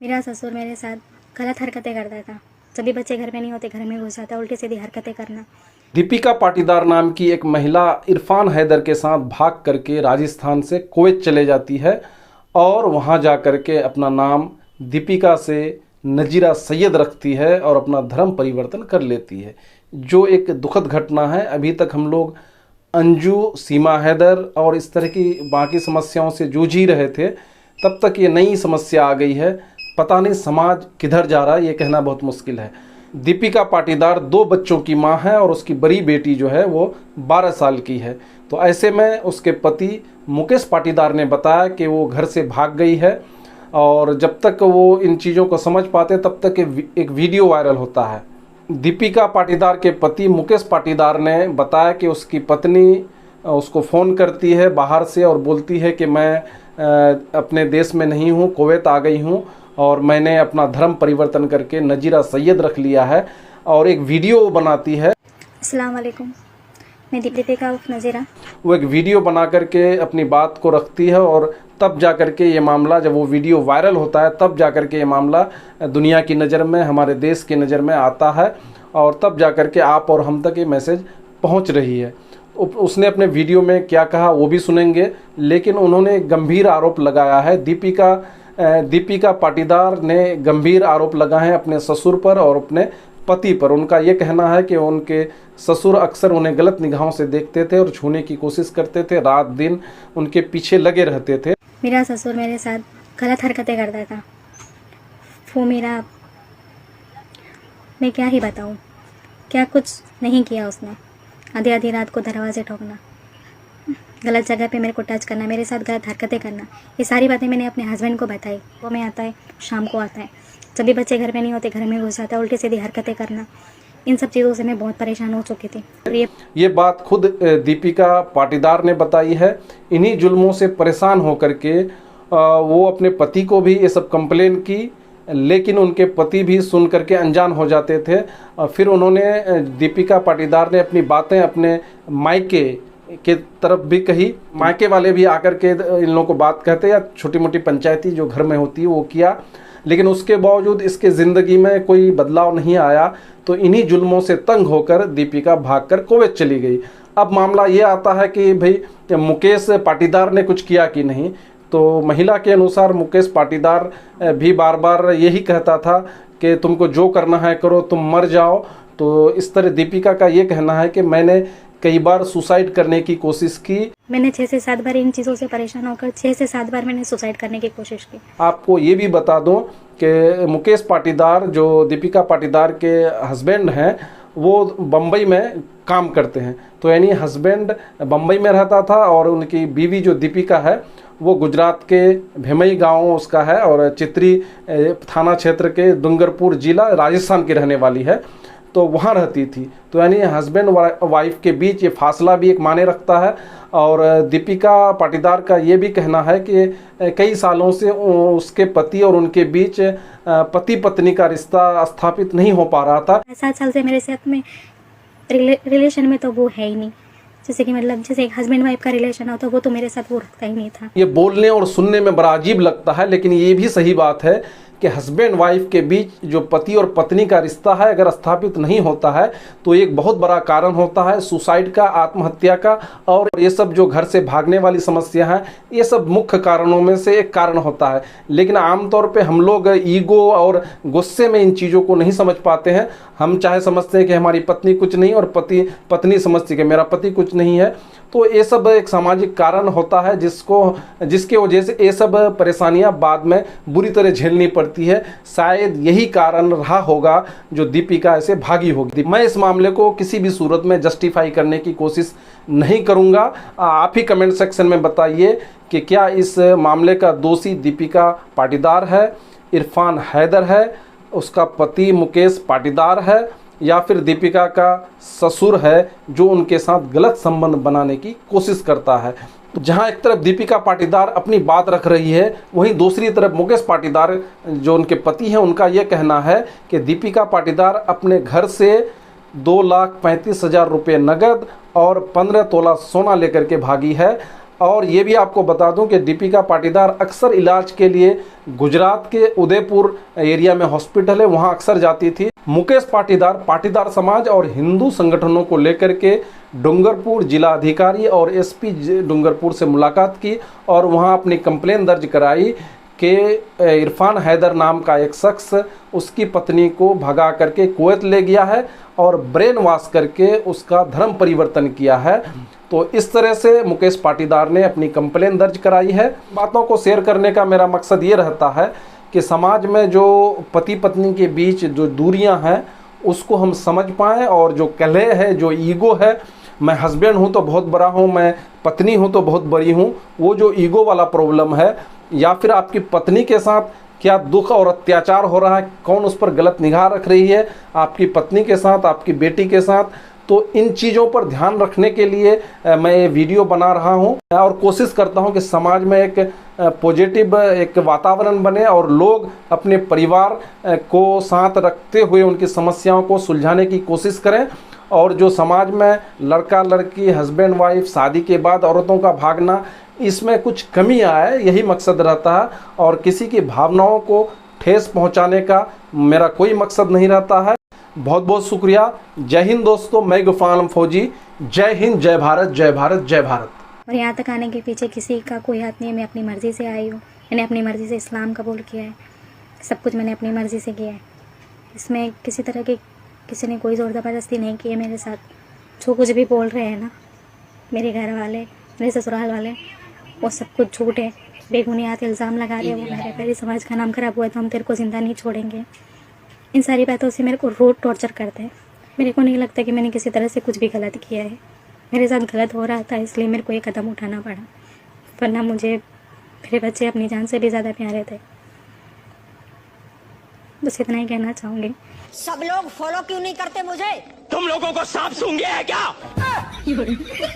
मेरा ससुर मेरे साथ गलत हरकतें करता था। जब भी बच्चे घर में नहीं होते घर में घुस जाता, उल्टी सीधी हरकतें करना। दीपिका पाटीदार नाम की एक महिला इरफान हैदर के साथ भाग करके राजस्थान से कुवैत चले जाती है और वहां जा करके अपना नाम दीपिका से नजीरा सैयद रखती है और अपना धर्म परिवर्तन कर लेती है, जो एक दुखद घटना है। अभी तक हम लोग अंजू, सीमा हैदर और इस तरह की बाकी समस्याओं से जूझ ही रहे थे, तब तक ये नई समस्या आ गई है। पता नहीं समाज किधर जा रहा है, ये कहना बहुत मुश्किल है। दीपिका पाटीदार 2 बच्चों की मां है और उसकी बड़ी बेटी जो है वो 12 साल की है। तो ऐसे में उसके पति मुकेश पाटीदार ने बताया कि वो घर से भाग गई है और जब तक वो इन चीज़ों को समझ पाते तब तक एक वीडियो वायरल होता है। दीपिका पाटीदार के पति मुकेश पाटीदार ने बताया कि उसकी पत्नी उसको फ़ोन करती है बाहर से और बोलती है कि मैं अपने देश में नहीं हूँ, कुवैत आ गई हूँ और मैंने अपना धर्म परिवर्तन करके नजीरा सैयद रख लिया है और एक वीडियो बनाती है। अस्सलाम वालेकुम, मैं दीपिका उर्फ नज़ीरा। वो एक वीडियो बना करके अपनी बात को रखती है और तब जा करके ये मामला, जब वो वीडियो वायरल होता है तब जा करके ये मामला दुनिया की नज़र में, हमारे देश की नज़र में आता है और तब जा करके आप और हम तक ये मैसेज पहुंच रही है। उसने अपने वीडियो में क्या कहा वो भी सुनेंगे, लेकिन उन्होंने गंभीर आरोप लगाया है। दीपिका पाटीदार ने गंभीर आरोप लगाए हैं अपने ससुर पर और अपने पति पर। उनका ये कहना है कि उनके ससुर अक्सर उन्हें गलत निगाहों से देखते थे और छूने की कोशिश करते थे, रात दिन उनके पीछे लगे रहते थे। मेरा ससुर मेरे साथ गलत हरकतें करता था। वो मेरा, मैं क्या ही बताऊँ, क्या कुछ नहीं किया उसने। आधी आधी रात को दरवाजे ठोकना, गलत जगह पे मेरे को टच करना, मेरे साथ गलत हरकतें करना, ये सारी बातें मैंने अपने हस्बैंड को बताई। वो में आता है, शाम को आता है, जब भी बच्चे घर में नहीं होते घर में घुस जाता है, उल्टी सीधी हरकतें करना। इन सब चीज़ों से मैं बहुत परेशान हो चुकी थी और ये बात खुद दीपिका पाटीदार ने बताई है। इन्हीं जुल्मों से परेशान होकर के वो अपने पति को भी ये सब कंप्लेन की, लेकिन उनके पति भी सुन करके अनजान हो जाते थे। फिर उन्होंने, दीपिका पाटीदार ने अपनी बातें अपने मायके के तरफ भी कही। मायके वाले भी आकर के इन लोगों को बात कहते या छोटी मोटी पंचायती जो घर में होती है वो किया, लेकिन उसके बावजूद इसके ज़िंदगी में कोई बदलाव नहीं आया। तो इन्हीं जुल्मों से तंग होकर दीपिका भागकर कुवैत चली गई। अब मामला ये आता है कि भाई मुकेश पाटीदार ने कुछ किया कि नहीं। तो महिला के अनुसार मुकेश पाटीदार भी बार बार यही कहता था कि तुमको जो करना है करो, तुम मर जाओ। तो इस तरह दीपिका का ये कहना है कि मैंने कई बार सुसाइड करने की कोशिश की। मैंने 6 से 7 बार इन चीज़ों से परेशान होकर 6 से 7 बार मैंने सुसाइड करने की कोशिश की। आपको ये भी बता दूं कि मुकेश पाटीदार जो दीपिका पाटीदार के हस्बैंड हैं वो बम्बई में काम करते हैं। तो यानी हस्बैंड बम्बई में रहता था और उनकी बीवी जो दीपिका है वो गुजरात के भेमई गांव उसका है और चित्री थाना क्षेत्र के डूंगरपुर जिला राजस्थान की रहने वाली है, तो वहाँ रहती थी। तो यानी हस्बैंड वाइफ के बीच ये फासला भी एक मायने रखता है। और दीपिका पाटीदार का ये भी कहना है कि कई सालों से उसके पति और उनके बीच पति पत्नी का रिश्ता स्थापित नहीं हो पा रहा था। 7 साल से मेरे साथ में रिलेशन में तो वो है ही नहीं। जैसे कि मतलब जैसे एक हस्बैंड वाइफ का रिलेशन होता, वो तो मेरे साथ वो रखता ही नहीं था। ये बोलने और सुनने में बड़ा अजीब लगता है, लेकिन ये भी सही बात है कि हस्बैंड वाइफ के बीच जो पति और पत्नी का रिश्ता है अगर स्थापित नहीं होता है तो एक बहुत बड़ा कारण होता है सुसाइड का, आत्महत्या का। और ये सब जो घर से भागने वाली समस्या है, ये सब मुख्य कारणों में से एक कारण होता है। लेकिन आमतौर पे हम लोग ईगो और गुस्से में इन चीज़ों को नहीं समझ पाते हैं। हम चाहे समझते हैं कि हमारी पत्नी कुछ नहीं और पत्नी समझती है कि मेरा पति कुछ नहीं है। तो ये सब एक सामाजिक कारण होता है जिसके वजह से ये सब परेशानियां बाद में बुरी तरह झेलनी पड़ती है। शायद यही कारण रहा होगा जो दीपिका ऐसे भागी होगी। मैं इस मामले को किसी भी सूरत में जस्टिफाई करने की कोशिश नहीं करूंगा। आप ही कमेंट सेक्शन में बताइए कि क्या इस मामले का दोषी दीपिका पाटीदार है, इरफान हैदर है, उसका पति मुकेश पाटीदार है, या फिर दीपिका का ससुर है जो उनके साथ गलत संबंध बनाने की कोशिश करता है। जहां एक तरफ दीपिका पाटीदार अपनी बात रख रही है, वहीं दूसरी तरफ मुकेश पाटीदार जो उनके पति हैं उनका यह कहना है कि दीपिका पाटीदार अपने घर से 2,35,000 रुपये नगद और 15 तोला सोना लेकर के भागी है और ये भी आपको बता दूं कि दीपिका पाटीदार अक्सर इलाज के लिए गुजरात के उदयपुर एरिया में हॉस्पिटल है, वहाँ अक्सर जाती थी। मुकेश पाटीदार पाटीदार समाज और हिंदू संगठनों को लेकर के डूंगरपुर जिला अधिकारी और एसपी डूंगरपुर से मुलाकात की और वहाँ अपनी कंप्लेन दर्ज कराई कि इरफान हैदर नाम का एक शख्स उसकी पत्नी को भगा करके कुवैत ले गया है और ब्रेन वॉश करके उसका धर्म परिवर्तन किया है। तो इस तरह से मुकेश पाटीदार ने अपनी कंप्लेन दर्ज कराई है। बातों को शेयर करने का मेरा मकसद ये रहता है कि समाज में जो पति पत्नी के बीच जो दूरियां हैं उसको हम समझ पाएँ, और जो कलह है, जो ईगो है, मैं हस्बैंड हूँ तो बहुत बड़ा हूँ, मैं पत्नी हूँ तो बहुत बड़ी हूँ, वो जो ईगो वाला प्रॉब्लम है, या फिर आपकी पत्नी के साथ क्या दुख और अत्याचार हो रहा है, कौन उस पर गलत निगाह रख रही है, आपकी पत्नी के साथ, आपकी बेटी के साथ, तो इन चीज़ों पर ध्यान रखने के लिए मैं ये वीडियो बना रहा हूँ और कोशिश करता हूँ कि समाज में एक पॉजिटिव एक वातावरण बने और लोग अपने परिवार को साथ रखते हुए उनकी समस्याओं को सुलझाने की कोशिश करें। और जो समाज में लड़का लड़की, हस्बैंड वाइफ, शादी के बाद औरतों का भागना, इसमें कुछ कमी आए, यही मकसद रहता है। और किसी की भावनाओं को ठेस पहुंचाने का मेरा कोई मकसद नहीं रहता है। बहुत बहुत शुक्रिया। जय हिंद दोस्तों, मैं गुफान आलम फौजी। जय हिंद, जय भारत, जय भारत, जय भारत। और यहाँ तक आने के पीछे किसी का कोई हाथ नहीं है। मैं अपनी मर्ज़ी से आई हूँ, मैंने अपनी मर्ज़ी से इस्लाम कबूल किया है, सब कुछ मैंने अपनी मर्ज़ी से किया है। इसमें किसी तरह की किसी ने कोई ज़ोर ज़बरदस्ती नहीं की है मेरे साथ। जो कुछ भी बोल रहे हैं ना मेरे घर वाले, मेरे ससुराल वाले, वो सब कुछ झूठ है, बेबुनियाद इल्ज़ाम लगा रहे हैं। वो मेरे मेरे समाज का नाम खराब हुआ है तो हम तेरे को ज़िंदा नहीं छोड़ेंगे, इन सारी बातों से मेरे को रोज़ टॉर्चर करते हैं। मेरे को नहीं लगता कि मैंने किसी तरह से कुछ भी गलत किया है। मेरे साथ गलत हो रहा था इसलिए मेरे को ये कदम उठाना पड़ा, वरना मुझे मेरे बच्चे अपनी जान से भी ज़्यादा प्यारे थे। बस इतना ही कहना चाहूँगी। सब लोग फॉलो क्यों नहीं करते मुझे? तुम लोगों को सांप सूंघ गया है क्या?